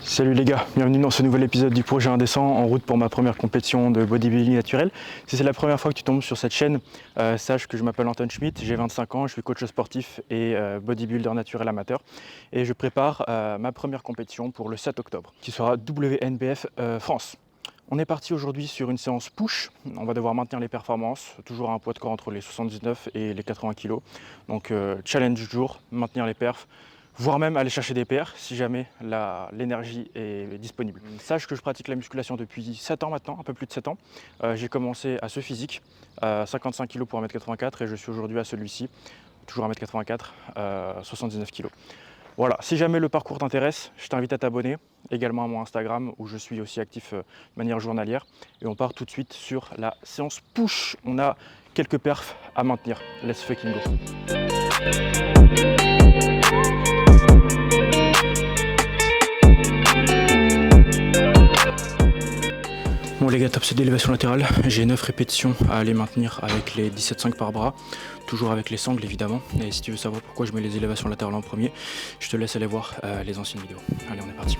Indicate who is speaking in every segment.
Speaker 1: Salut les gars, bienvenue dans ce nouvel épisode du projet Indécent en route pour ma première compétition de bodybuilding naturel. Si c'est la première fois que tu tombes sur cette chaîne, sache que je m'appelle Anton Schmitt, j'ai 25 ans, je suis coach sportif et bodybuilder naturel amateur et je prépare ma première compétition pour le 7 octobre qui sera WNBF France. On est parti aujourd'hui sur une séance push, on va devoir maintenir les performances, toujours à un poids de corps entre les 79 et les 80 kg. Donc challenge du jour, maintenir les perfs, voire même aller chercher des PR si jamais l'énergie est disponible. Sache que je pratique la musculation depuis 7 ans maintenant, un peu plus de 7 ans. J'ai commencé à ce physique, 55 kg pour 1m84 et je suis aujourd'hui à celui-ci, toujours 1m84, 79 kg. Voilà, si jamais le parcours t'intéresse, je t'invite à t'abonner, également à mon Instagram où je suis aussi actif de manière journalière. Et on part tout de suite sur la séance push. On a quelques perfs à maintenir. Let's fucking go. Bon les gars, top set d'élévation latérale, j'ai 9 répétitions à aller maintenir avec les 17,5 par bras, toujours avec les sangles évidemment. Et si tu veux savoir pourquoi je mets les élévations latérales en premier, je te laisse aller voir les anciennes vidéos. Allez, on est parti.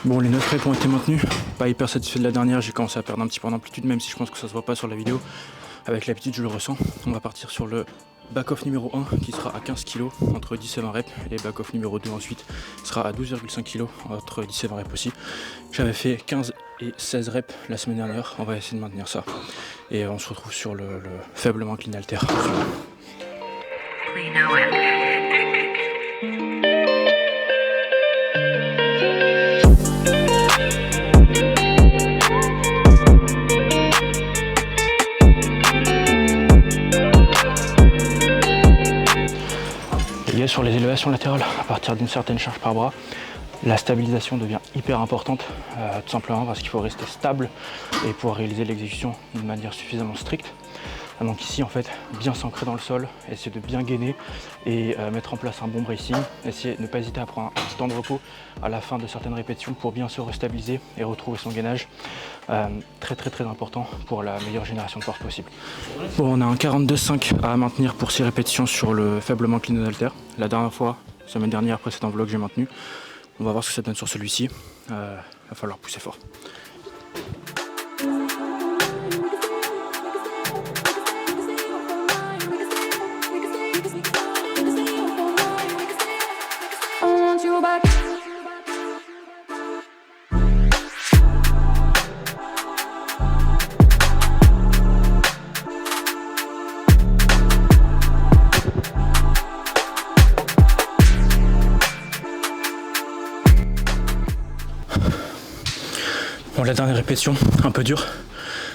Speaker 1: Bon, les 9 reps ont été maintenus, pas hyper satisfait de la dernière, j'ai commencé à perdre un petit peu en amplitude, même si je pense que ça se voit pas sur la vidéo. Avec l'habitude, je le ressens. On va partir sur le back-off numéro 1 qui sera à 15 kg entre 10 et 20 reps. Et back-off numéro 2 ensuite sera à 12,5 kg entre 10 et 20 reps aussi. J'avais fait 15 et 16 reps la semaine dernière, on va essayer de maintenir ça. Et on se retrouve sur le faiblement clean halter. Sur les élévations latérales, à partir d'une certaine charge par bras, la stabilisation devient hyper importante, tout simplement parce qu'il faut rester stable et pouvoir réaliser l'exécution d'une manière suffisamment stricte. Donc ici en fait, bien s'ancrer dans le sol, essayer de bien gainer et mettre en place un bon bracing, essayer de ne pas hésiter à prendre un petit temps de repos à la fin de certaines répétitions pour bien se restabiliser et retrouver son gainage. Très important pour la meilleure génération de force possible. Bon, on a un 42,5 à maintenir pour 6 répétitions sur le faiblement clean halter. La dernière fois, semaine dernière, précédent vlog, j'ai maintenu. On va voir ce que ça donne sur celui-ci. Va falloir pousser fort. Bon, la dernière répétition, un peu dure,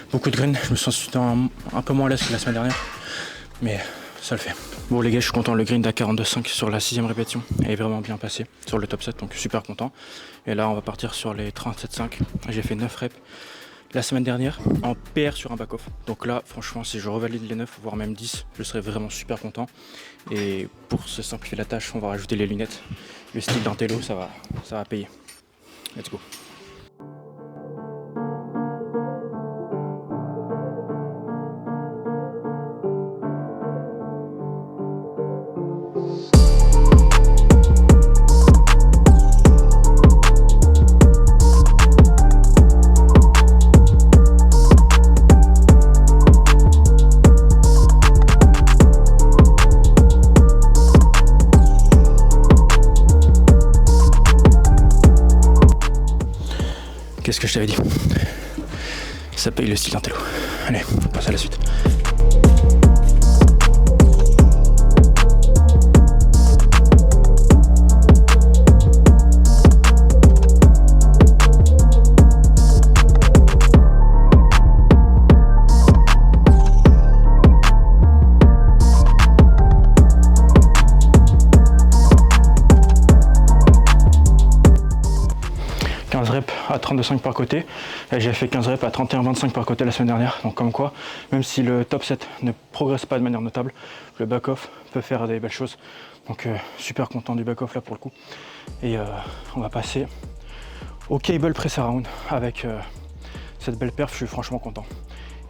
Speaker 1: beaucoup de graines, je me sens un peu moins à l'aise que la semaine dernière, mais ça le fait. Bon les gars, je suis content, le grind à 42,5 sur la 6ème répétition est vraiment bien passé sur le top 7, donc super content. Et là on va partir sur les 37,5, j'ai fait 9 reps la semaine dernière en PR sur un back-off. Donc là franchement si je revalide les 9, voire même 10, je serais vraiment super content. Et pour se simplifier la tâche, on va rajouter les lunettes. Le style d'un télo, ça va payer. Let's go. Qu'est-ce que je t'avais dit? Ça paye le style intello. Allez, on passe à la suite. 15 reps à 32,5 par côté. Et j'ai fait 15 reps à 31,25 par côté la semaine dernière. Donc comme quoi, même si le top set ne progresse pas de manière notable, le back-off peut faire des belles choses. Donc super content du back-off là pour le coup. Et on va passer au cable press around avec cette belle perf, je suis franchement content.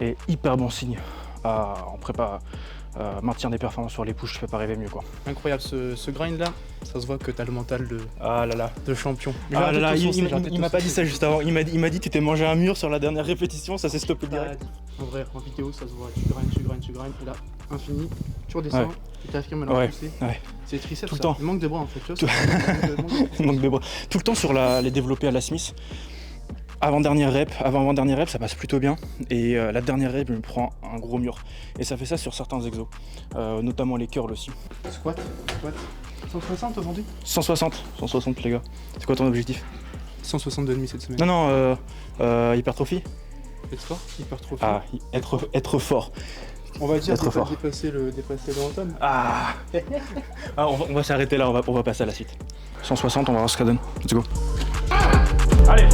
Speaker 1: Et hyper bon signe en prépa. Maintien des performances sur les pushs, je fais pas rêver mieux quoi.
Speaker 2: Incroyable ce grind là, ça se voit que t'as le mental
Speaker 1: Ah là là.
Speaker 2: de champion.
Speaker 1: Ah là là, il m'a pas dit ça juste avant, il m'a dit tu t'es mangé un mur sur la dernière répétition, ça s'est stoppé direct.
Speaker 2: En vrai, en vidéo ça se voit, tu grindes, et là, infini, tu redescends,
Speaker 1: ouais.
Speaker 2: tu t'affirmes à la pousser.
Speaker 1: Ouais.
Speaker 2: C'est triceps
Speaker 1: tout le
Speaker 2: ça.
Speaker 1: temps.
Speaker 2: Il manque de bras en fait, tu vois.
Speaker 1: Il manque de bras. Tout le temps sur les développés à la Smith. Avant-dernière rep, ça passe plutôt bien. Et la dernière rep, je me prends un gros mur. Et ça fait ça sur certains exos, notamment les curls aussi.
Speaker 2: Squat. 160 aujourd'hui
Speaker 1: 160 les gars. C'est quoi ton objectif?
Speaker 2: 160 de demi cette semaine.
Speaker 1: Non, hypertrophie.
Speaker 2: Être fort, hypertrophie.
Speaker 1: Ah, être fort.
Speaker 2: On va dire
Speaker 1: être fort.
Speaker 2: Dépasser le Anton.
Speaker 1: Ah, on va s'arrêter là, on va passer à la suite. 160, on va voir ce que ça donne. Let's go. Allez.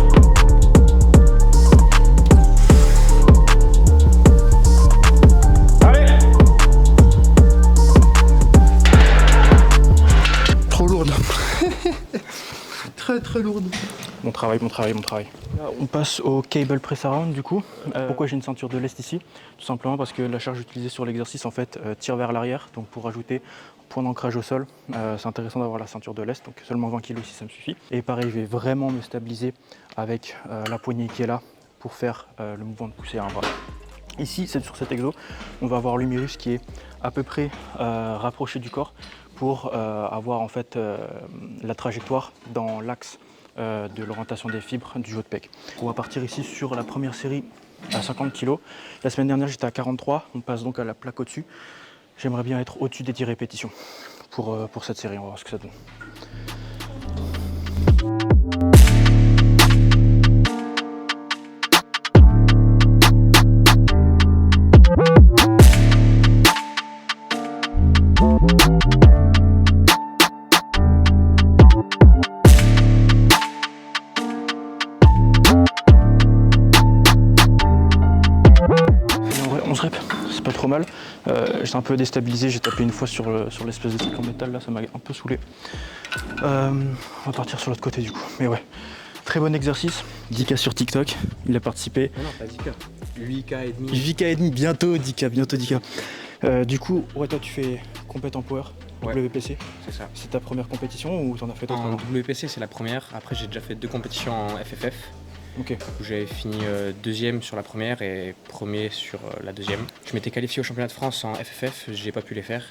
Speaker 2: Trop lourde. Très lourde.
Speaker 1: Mon travail. Là, on passe au cable press around du coup. Pourquoi j'ai une ceinture de lest ici? Tout simplement parce que la charge utilisée sur l'exercice en fait tire vers l'arrière. Donc pour ajouter point d'ancrage au sol, c'est intéressant d'avoir la ceinture de lest. Donc seulement 20 kg si ça me suffit. Et pareil, je vais vraiment me stabiliser avec la poignée qui est là pour faire le mouvement de poussée à un bras. Ici, c'est sur cet exo, on va avoir l'humérus qui est à peu près rapproché du corps pour avoir en fait la trajectoire dans l'axe de l'orientation des fibres du haut de pec. On va partir ici sur la première série à 50 kg. La semaine dernière, j'étais à 43, on passe donc à la plaque au-dessus. J'aimerais bien être au-dessus des 10 répétitions pour cette série, on va voir ce que ça donne. C'est pas trop mal. J'étais un peu déstabilisé, j'ai tapé une fois sur l'espèce de truc en métal là, ça m'a un peu saoulé. On va partir sur l'autre côté du coup. Mais ouais, très bon exercice. 10K sur TikTok, il a participé.
Speaker 2: Non, pas 10K. 8K et demi.
Speaker 1: 8K et demi, bientôt 10K. Du coup, ouais, toi tu fais compète en power,
Speaker 3: Ouais.
Speaker 1: WPC.
Speaker 3: C'est ça.
Speaker 1: C'est ta première compétition ou t'en as fait d'autres
Speaker 3: En
Speaker 1: avant?
Speaker 3: WPC, c'est la première. Après, j'ai déjà fait 2 compétitions en FFF.
Speaker 1: Ok.
Speaker 3: Où j'avais fini deuxième sur la première et premier sur la deuxième. Je m'étais qualifié au championnat de France en FFF, j'ai pas pu les faire.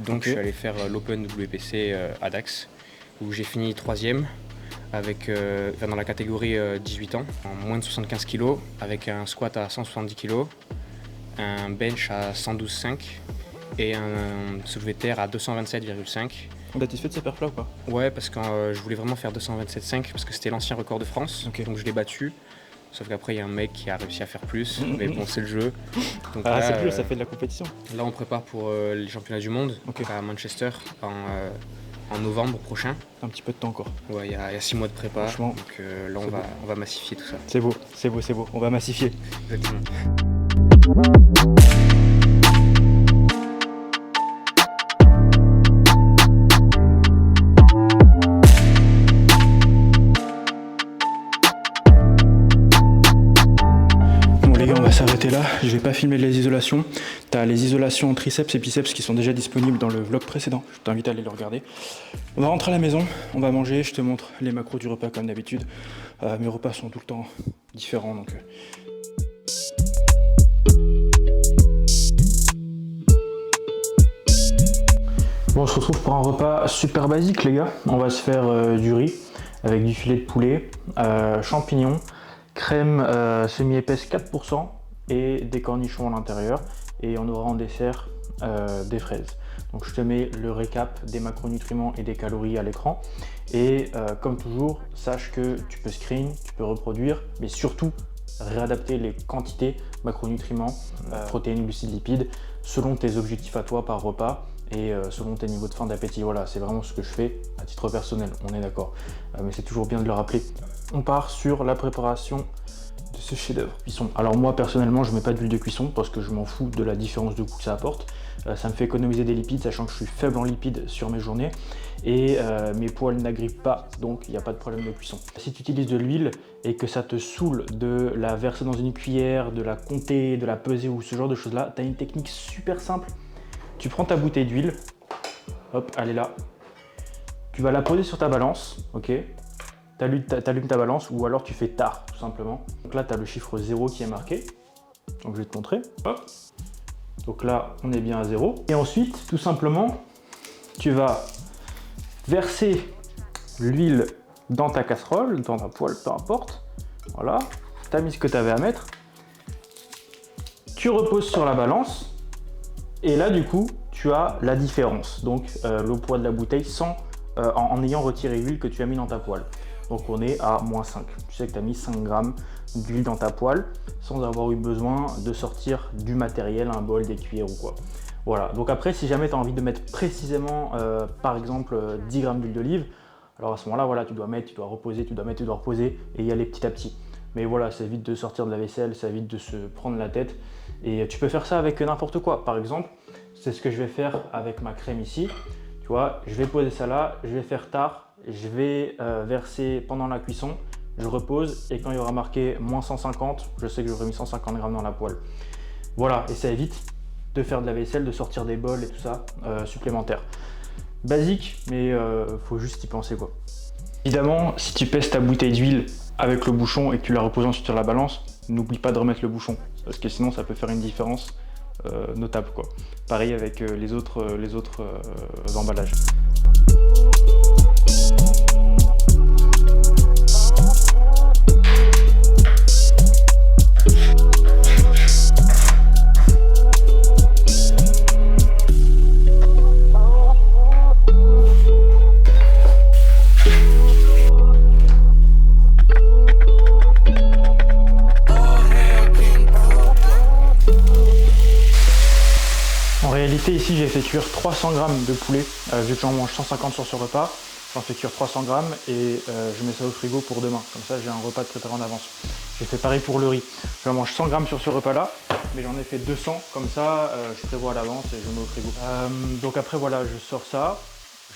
Speaker 3: Donc
Speaker 1: Ok.
Speaker 3: je suis allé faire l'Open WPC à Dax, où j'ai fini troisième avec, dans la catégorie 18 ans, en moins de 75 kg, avec un squat à 170 kg, un bench à 112,5 et un soulevé de terre à 227,5.
Speaker 1: T'as fait de ces perfs là ou pas?
Speaker 3: Ouais, parce que je voulais vraiment faire 227,5 parce que c'était l'ancien record de France,
Speaker 1: Ok.
Speaker 3: donc je l'ai battu. Sauf qu'après, il y a un mec qui a réussi à faire plus, mais bon, c'est le jeu. Donc
Speaker 1: Ah,
Speaker 3: là,
Speaker 1: c'est plus, ça fait de la compétition.
Speaker 3: là, on prépare pour les championnats du monde
Speaker 1: Ok.
Speaker 3: à Manchester en novembre prochain.
Speaker 1: Un petit peu de temps encore.
Speaker 3: Ouais, il y a 6 mois de prépa,
Speaker 1: Franchement,
Speaker 3: donc là,
Speaker 1: c'est beau.
Speaker 3: on va massifier tout ça.
Speaker 1: C'est beau. On va massifier.
Speaker 3: Exactement.
Speaker 1: Les gars, on va s'arrêter là. Je vais pas filmer les isolations. Tu as les isolations triceps et biceps qui sont déjà disponibles dans le vlog précédent. Je t'invite à aller le regarder. On va rentrer à la maison, on va manger. Je te montre les macros du repas comme d'habitude. Mes repas sont tout le temps différents. Donc, Bon, on se retrouve pour un repas super basique, les gars. On va se faire du riz avec du filet de poulet, champignons, crème semi-épaisse 4% et des cornichons à l'intérieur. Et on aura en dessert des fraises. Donc je te mets le récap des macronutriments et des calories à l'écran. Et comme toujours, sache que tu peux screen, tu peux reproduire, mais surtout réadapter les quantités macronutriments, protéines, glucides, lipides, selon tes objectifs à toi par repas. et selon tes niveaux de faim, d'appétit. Voilà, c'est vraiment ce que je fais à titre personnel, on est d'accord. Mais c'est toujours bien de le rappeler. On part sur la préparation de ce chef-d'œuvre cuisson. Alors moi personnellement, je mets pas d'huile de cuisson parce que je m'en fous de la différence de goût que ça apporte. Ça me fait économiser des lipides, sachant que je suis faible en lipides sur mes journées et mes poils n'agrippent pas, donc il n'y a pas de problème de cuisson. Si tu utilises de l'huile et que ça te saoule de la verser dans une cuillère, de la compter, de la peser ou ce genre de choses là, tu as une technique super simple. Tu prends ta bouteille d'huile, hop, elle est là. Tu vas la poser sur ta balance, ok? T'allumes ta balance ou alors tu fais tard tout simplement. Donc là, tu as le chiffre 0 qui est marqué. Donc je vais te montrer. Hop. Donc là, on est bien à 0. Et ensuite, tout simplement, tu vas verser l'huile dans ta casserole, dans ta poêle, peu importe. Voilà, tu as mis ce que tu avais à mettre. Tu reposes sur la balance. Et là, du coup, tu as la différence. Donc, le poids de la bouteille en ayant retiré l'huile que tu as mis dans ta poêle. Donc, on est à -5. Tu sais que tu as mis 5 grammes d'huile dans ta poêle sans avoir eu besoin de sortir du matériel, un bol, des cuillères ou quoi. Voilà, donc après si jamais tu as envie de mettre précisément par exemple 10 grammes d'huile d'olive, alors à ce moment là voilà, tu dois mettre, tu dois reposer, tu dois mettre, tu dois reposer et y aller petit à petit. Mais voilà, ça évite de sortir de la vaisselle, ça évite de se prendre la tête et tu peux faire ça avec n'importe quoi. Par exemple, c'est ce que je vais faire avec ma crème ici. Tu vois, je vais poser ça là, je vais faire tard, je vais verser pendant la cuisson. Je repose et quand il y aura marqué -150, je sais que j'aurai mis 150 grammes dans la poêle. Voilà, et ça évite de faire de la vaisselle, de sortir des bols et tout ça supplémentaires. Basique, mais faut juste y penser quoi. Évidemment, si tu pèses ta bouteille d'huile avec le bouchon et que tu la reposes ensuite sur la balance, n'oublie pas de remettre le bouchon parce que sinon ça peut faire une différence notable quoi. Pareil avec les autres emballages. Ici j'ai fait cuire 300 grammes de poulet, vu que j'en mange 150 sur ce repas, j'en fais cuire 300 grammes et je mets ça au frigo pour demain, comme ça j'ai un repas de préparé en avance. J'ai fait pareil pour le riz, j'en mange 100 grammes sur ce repas là, mais j'en ai fait 200, comme ça je prévois à l'avance et je mets au frigo. Donc après voilà, je sors ça,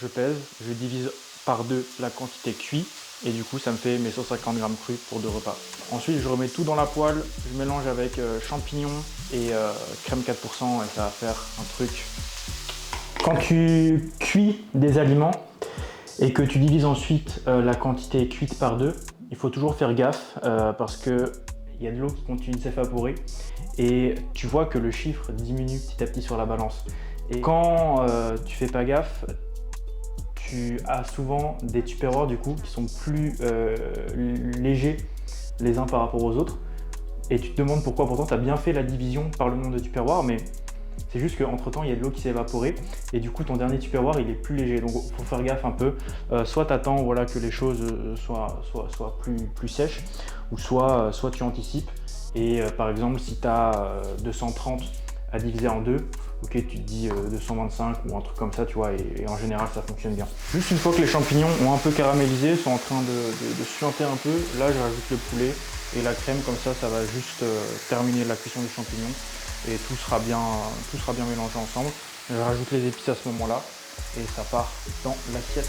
Speaker 1: je pèse, je divise par 2 la quantité cuite et du coup ça me fait mes 150 grammes crus pour 2 repas. Ensuite je remets tout dans la poêle, je mélange avec champignons et crème 4% et ça va faire un truc. Quand tu cuis des aliments et que tu divises ensuite la quantité cuite par 2, il faut toujours faire gaffe parce qu'il y a de l'eau qui continue de s'évaporer et tu vois que le chiffre diminue petit à petit sur la balance. Et quand tu fais pas gaffe, tu as souvent des tupperwares du coup qui sont plus légers les uns par rapport aux autres et tu te demandes pourquoi. Pourtant tu as bien fait la division par le nombre de tupperwares, mais c'est juste qu'entre temps il y a de l'eau qui s'est évaporée et du coup ton dernier tupperware il est plus léger, donc il faut faire gaffe un peu. Soit tu attends voilà, que les choses soient plus sèches ou soit tu anticipes et par exemple si tu as 230 à diviser en 2, ok, tu te dis 225 ou un truc comme ça, tu vois, et en général ça fonctionne bien. Juste une fois que les champignons ont un peu caramélisé, sont en train de suinter un peu, là je rajoute le poulet et la crème, comme ça va juste terminer la cuisson du champignon et tout sera bien mélangé ensemble. Je rajoute les épices à ce moment-là et ça part dans l'assiette.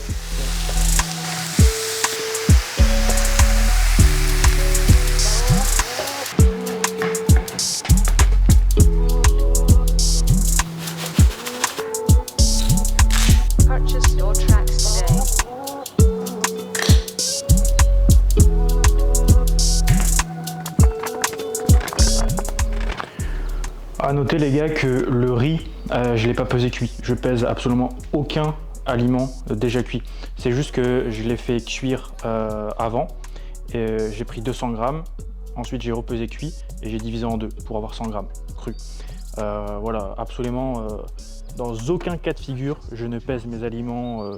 Speaker 1: À noter les gars que le riz, je ne l'ai pas pesé cuit. Je pèse absolument aucun aliment déjà cuit. C'est juste que je l'ai fait cuire avant. J'ai pris 200 grammes, ensuite j'ai repesé cuit et j'ai divisé en 2 pour avoir 100 grammes cru. Voilà, absolument, dans aucun cas de figure, je ne pèse mes aliments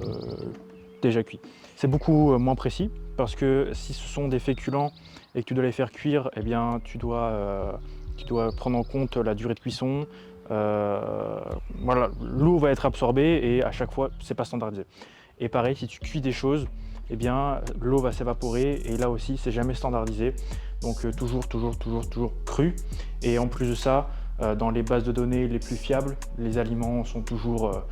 Speaker 1: déjà cuits. C'est beaucoup moins précis parce que si ce sont des féculents et que tu dois les faire cuire, eh bien tu dois prendre en compte la durée de cuisson, voilà, l'eau va être absorbée et à chaque fois, c'est pas standardisé. Et pareil, si tu cuis des choses, eh bien, l'eau va s'évaporer et là aussi, c'est jamais standardisé. Donc toujours cru. Et en plus de ça, dans les bases de données les plus fiables, les aliments sont toujours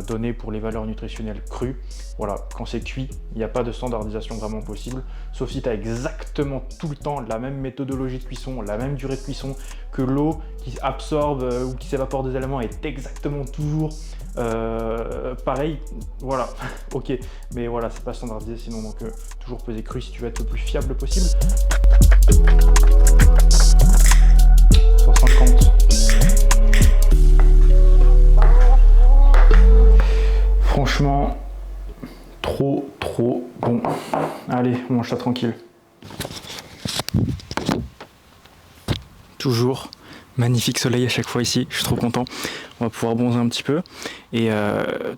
Speaker 1: donnés pour les valeurs nutritionnelles crues. Voilà, quand c'est cuit, il n'y a pas de standardisation vraiment possible, sauf si tu as exactement tout le temps la même méthodologie de cuisson, la même durée de cuisson, que l'eau qui absorbe ou qui s'évapore des aliments est exactement toujours pareil. Voilà, ok, mais voilà, c'est pas standardisé sinon, donc toujours peser cru si tu veux être le plus fiable possible. 150. Franchement, trop bon. Allez, on mange ça tranquille. Toujours magnifique soleil à chaque fois ici, je suis trop content. On va pouvoir bronzer un petit peu. Et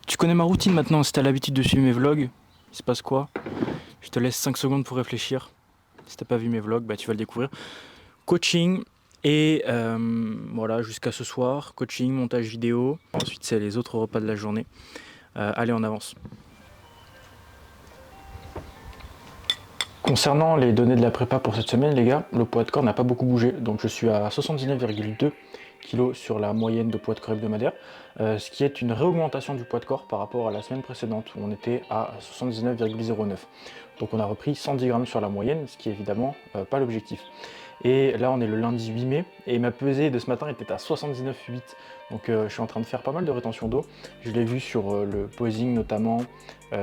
Speaker 1: tu connais ma routine maintenant, si tu as l'habitude de suivre mes vlogs, il se passe quoi? Je te laisse 5 secondes pour réfléchir. Si t'as pas vu mes vlogs, bah, tu vas le découvrir. Coaching et voilà, jusqu'à ce soir, coaching, montage vidéo. Ensuite, c'est les autres repas de la journée. Allez, on avance. Concernant les données de la prépa pour cette semaine, les gars, le poids de corps n'a pas beaucoup bougé. Donc je suis à 79,2 kg sur la moyenne de poids de corps hebdomadaire, ce qui est une réaugmentation du poids de corps par rapport à la semaine précédente où on était à 79,09. Donc on a repris 110 grammes sur la moyenne, ce qui est évidemment pas l'objectif. Et là on est le lundi 8 mai et ma pesée de ce matin était à 79,8. Donc je suis en train de faire pas mal de rétention d'eau. Je l'ai vu sur le posing notamment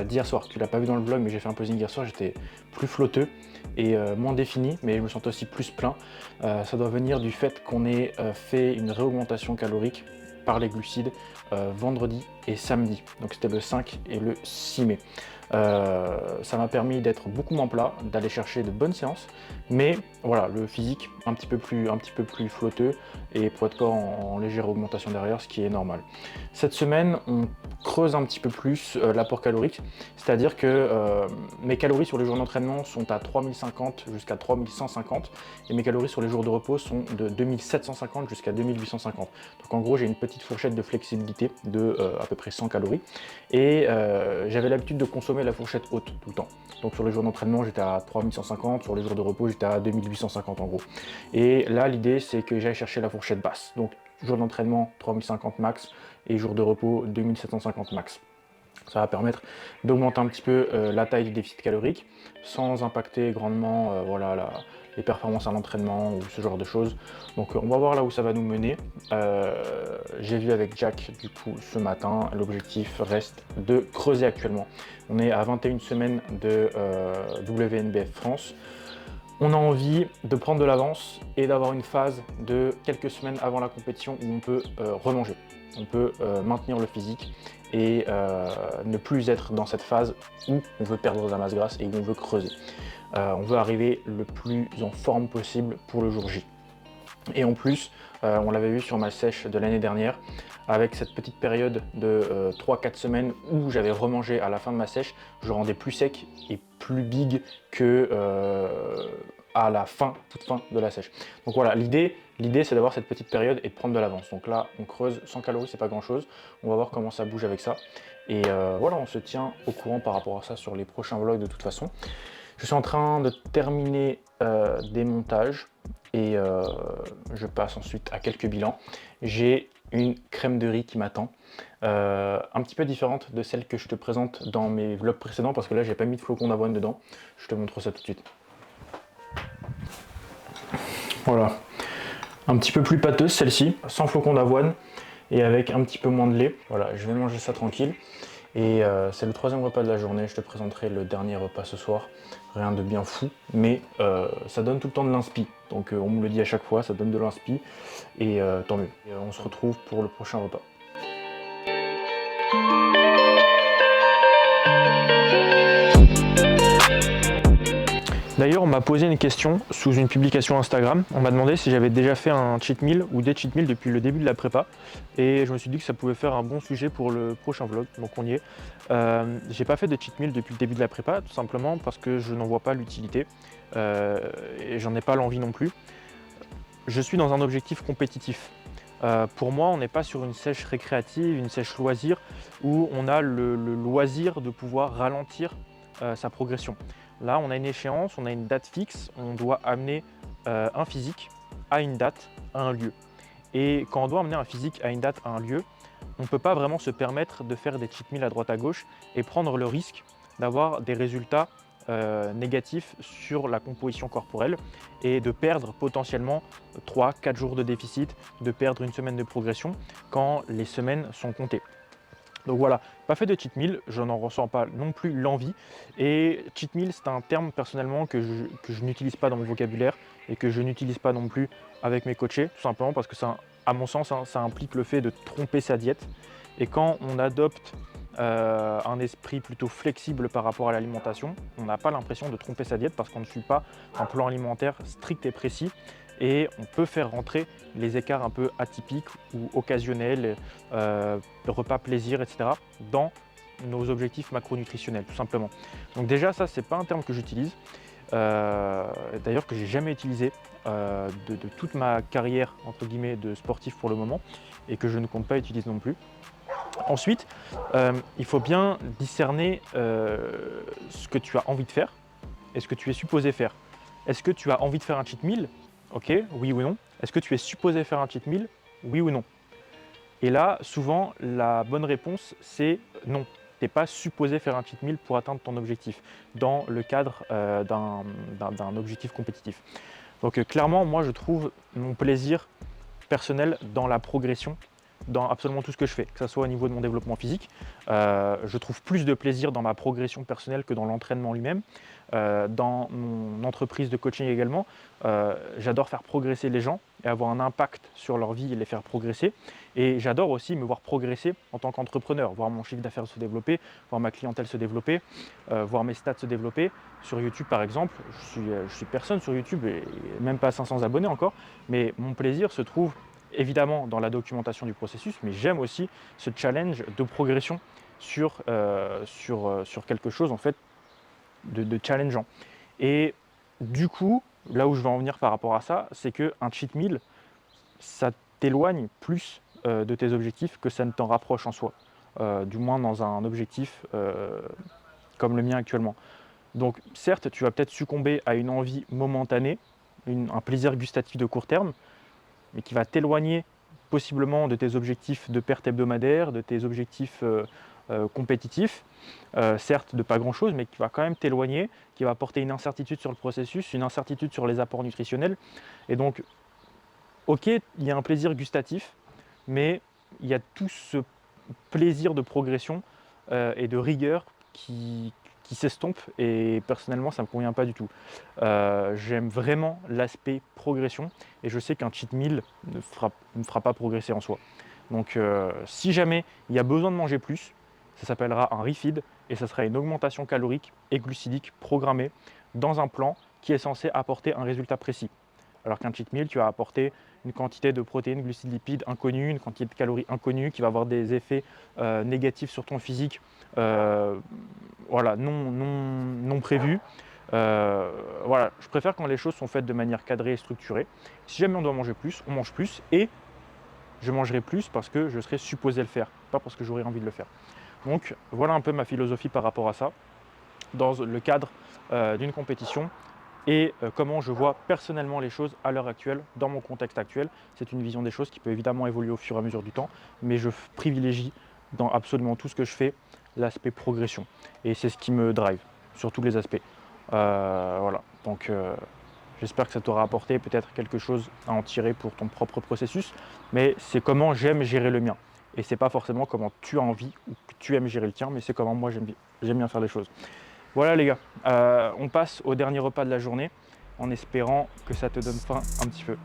Speaker 1: d'hier soir. Tu l'as pas vu dans le vlog, mais j'ai fait un posing hier soir, j'étais plus flotteux et moins défini, mais je me sens aussi plus plein. Ça doit venir du fait qu'on ait fait une réaugmentation calorique par les glucides vendredi et samedi. Donc c'était le 5 et le 6 mai. Ça m'a permis d'être beaucoup moins plat, d'aller chercher de bonnes séances, mais voilà, le physique un petit peu plus flotteux et poids de corps en légère augmentation derrière, ce qui est normal. Cette semaine, on creuse un petit peu plus l'apport calorique, c'est-à-dire que mes calories sur les jours d'entraînement sont à 3050 jusqu'à 3150 et mes calories sur les jours de repos sont de 2750 jusqu'à 2850. Donc en gros, j'ai une petite fourchette de flexibilité de à peu près 100 calories et j'avais l'habitude de consommer la fourchette haute tout le temps. Donc sur les jours d'entraînement, j'étais à 3150, sur les jours de repos, j'étais à 2850 en gros. Et là, l'idée, c'est que j'aille chercher la fourchette basse. Donc jour d'entraînement, 3050 max et jour de repos, 2750 max. Ça va permettre d'augmenter un petit peu la taille du déficit calorique sans impacter grandement voilà, les performances à l'entraînement ou ce genre de choses. Donc on va voir là où ça va nous mener. J'ai vu avec Jack du coup ce matin, l'objectif reste de creuser actuellement. On est à 21 semaines de WNBF France. On a envie de prendre de l'avance et d'avoir une phase de quelques semaines avant la compétition où on peut remanger. On peut maintenir le physique et ne plus être dans cette phase où on veut perdre de la masse grasse et où on veut creuser. On veut arriver le plus en forme possible pour le jour J. Et en plus, on l'avait vu sur ma sèche de l'année dernière, avec cette petite période de 3-4 semaines où j'avais remangé à la fin de ma sèche, je rendais plus sec et plus big que à la fin, toute fin de la sèche. Donc voilà, l'idée c'est d'avoir cette petite période et de prendre de l'avance. Donc là, on creuse 100 calories, c'est pas grand chose. On va voir comment ça bouge avec ça. Et voilà, on se tient au courant par rapport à ça sur les prochains vlogs de toute façon. Je suis en train de terminer des montages et je passe ensuite à quelques bilans. J'ai une crème de riz qui m'attend, un petit peu différente de celle que je te présente dans mes vlogs précédents parce que là j'ai pas mis de flocons d'avoine dedans. Je te montre ça tout de suite. Voilà, un petit peu plus pâteuse celle-ci, sans flocons d'avoine et avec un petit peu moins de lait. Voilà, je vais manger ça tranquille. Et c'est le troisième repas de la journée, je te présenterai le dernier repas ce soir. Rien de bien fou, mais ça donne tout le temps de l'inspi. Donc on me le dit à chaque fois, ça donne de l'inspi et tant mieux. Et, on se retrouve pour le prochain repas. D'ailleurs, on m'a posé une question sous une publication Instagram. On m'a demandé si j'avais déjà fait un cheat meal ou des cheat meals depuis le début de la prépa. Et je me suis dit que ça pouvait faire un bon sujet pour le prochain vlog, donc on y est. J'ai pas fait de cheat meal depuis le début de la prépa, tout simplement parce que je n'en vois pas l'utilité. Et j'en ai pas l'envie non plus. Je suis dans un objectif compétitif.
Speaker 4: Pour moi, on n'est pas sur une sèche récréative, une sèche loisir, où on a le loisir de pouvoir ralentir sa progression. Là, on a une échéance, on a une date fixe, on doit amener un physique à une date, à un lieu. Et quand on doit amener un physique à une date, à un lieu, on ne peut pas vraiment se permettre de faire des cheat meals à droite à gauche et prendre le risque d'avoir des résultats négatifs sur la composition corporelle et de perdre potentiellement 3-4 jours de déficit, de perdre une semaine de progression quand les semaines sont comptées. Donc voilà, pas fait de cheat meal, je n'en ressens pas non plus l'envie. Et cheat meal, c'est un terme personnellement que je n'utilise pas dans mon vocabulaire et que je n'utilise pas non plus avec mes coachés, tout simplement parce que ça, à mon sens, hein, ça implique le fait de tromper sa diète. Et quand on adopte un esprit plutôt flexible par rapport à l'alimentation, on n'a pas l'impression de tromper sa diète parce qu'on ne suit pas un plan alimentaire strict et précis. Et on peut faire rentrer les écarts un peu atypiques ou occasionnels, repas plaisir, etc. dans nos objectifs macronutritionnels, tout simplement. Donc déjà, ça, c'est pas un terme que j'utilise, d'ailleurs que j'ai jamais utilisé de toute ma carrière, entre guillemets, de sportif pour le moment, et que je ne compte pas utiliser non plus. Ensuite, il faut bien discerner ce que tu as envie de faire et ce que tu es supposé faire. Est-ce que tu as envie de faire un cheat meal ? Ok, oui ou non. Est-ce que tu es supposé faire un cheat meal? Oui ou non. Et là, souvent, la bonne réponse, c'est non. Tu n'es pas supposé faire un cheat meal pour atteindre ton objectif dans le cadre d'un objectif compétitif. Donc clairement, moi, je trouve mon plaisir personnel dans la progression, dans absolument tout ce que je fais, que ce soit au niveau de mon développement physique. Je trouve plus de plaisir dans ma progression personnelle que dans l'entraînement lui-même. Dans mon entreprise de coaching également, j'adore faire progresser les gens et avoir un impact sur leur vie et les faire progresser. Et j'adore aussi me voir progresser en tant qu'entrepreneur, voir mon chiffre d'affaires se développer, voir ma clientèle se développer, voir mes stats se développer. Sur YouTube par exemple, je suis personne sur YouTube et même pas 500 abonnés encore, mais mon plaisir se trouve évidemment dans la documentation du processus, mais j'aime aussi ce challenge de progression sur quelque chose en fait de challengeant. Et du coup, là où je veux en venir par rapport à ça, c'est qu'un cheat meal, ça t'éloigne plus de tes objectifs que ça ne t'en rapproche en soi, du moins dans un objectif comme le mien actuellement. Donc certes, tu vas peut-être succomber à une envie momentanée, un plaisir gustatif de court terme, mais qui va t'éloigner possiblement de tes objectifs de perte hebdomadaire, de tes objectifs compétitifs, certes de pas grand-chose, mais qui va quand même t'éloigner, qui va apporter une incertitude sur le processus, une incertitude sur les apports nutritionnels. Et donc, ok, il y a un plaisir gustatif, mais il y a tout ce plaisir de progression et de rigueur qui s'estompe, et personnellement ça ne me convient pas du tout. J'aime vraiment l'aspect progression et je sais qu'un cheat meal ne me fera pas progresser en soi. Donc si jamais il y a besoin de manger plus, ça s'appellera un refeed et ça sera une augmentation calorique et glucidique programmée dans un plan qui est censé apporter un résultat précis. Alors qu'un cheat meal, tu vas apporter une quantité de protéines, glucides, lipides inconnue, une quantité de calories inconnue qui va avoir des effets négatifs sur ton physique, voilà, non prévus. Voilà, je préfère quand les choses sont faites de manière cadrée et structurée. Si jamais on doit manger plus, on mange plus et je mangerai plus parce que je serai supposé le faire, pas parce que j'aurai envie de le faire. Donc voilà un peu ma philosophie par rapport à ça, dans le cadre d'une compétition. Et comment je vois personnellement les choses à l'heure actuelle, dans mon contexte actuel. C'est une vision des choses qui peut évidemment évoluer au fur et à mesure du temps, mais je privilégie dans absolument tout ce que je fais l'aspect progression. Et c'est ce qui me drive sur tous les aspects. Voilà, donc j'espère que ça t'aura apporté peut-être quelque chose à en tirer pour ton propre processus, mais c'est comment j'aime gérer le mien. Et c'est pas forcément comment tu as envie ou que tu aimes gérer le tien, mais c'est comment moi j'aime bien faire les choses. Voilà les gars, on passe au dernier repas de la journée en espérant que ça te donne faim un petit peu.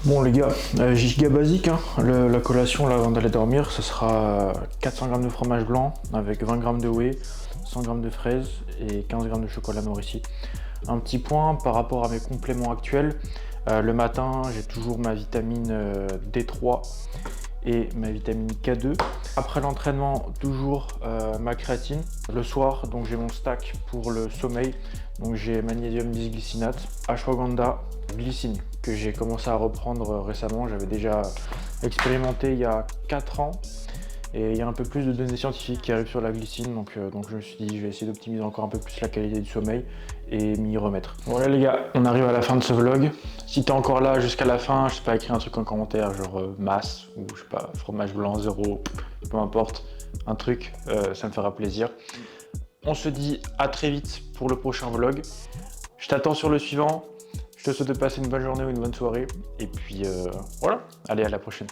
Speaker 4: Bon les gars, giga basique, hein. La collation là avant d'aller dormir, ce sera 400 g de fromage blanc avec 20 g de whey, 100 g de fraises et 15 g de chocolat noir ici. Un petit point par rapport à mes compléments actuels, Le matin, j'ai toujours ma vitamine D3 et ma vitamine K2. Après l'entraînement, toujours ma créatine. Le soir, donc j'ai mon stack pour le sommeil. Donc j'ai magnésium bisglycinate, ashwagandha, glycine, que j'ai commencé à reprendre récemment. J'avais déjà expérimenté il y a 4 ans. Et il y a un peu plus de données scientifiques qui arrivent sur la glycine, donc je me suis dit je vais essayer d'optimiser encore un peu plus la qualité du sommeil et m'y remettre. Voilà les gars, on arrive à la fin de ce vlog. Si t'es encore là jusqu'à la fin, je sais pas, écris un truc en commentaire, genre masse, ou je sais pas, fromage blanc, 0, peu importe, un truc, ça me fera plaisir. On se dit à très vite pour le prochain vlog. Je t'attends sur le suivant. Je te souhaite de passer une bonne journée ou une bonne soirée. Et puis voilà, allez à la prochaine.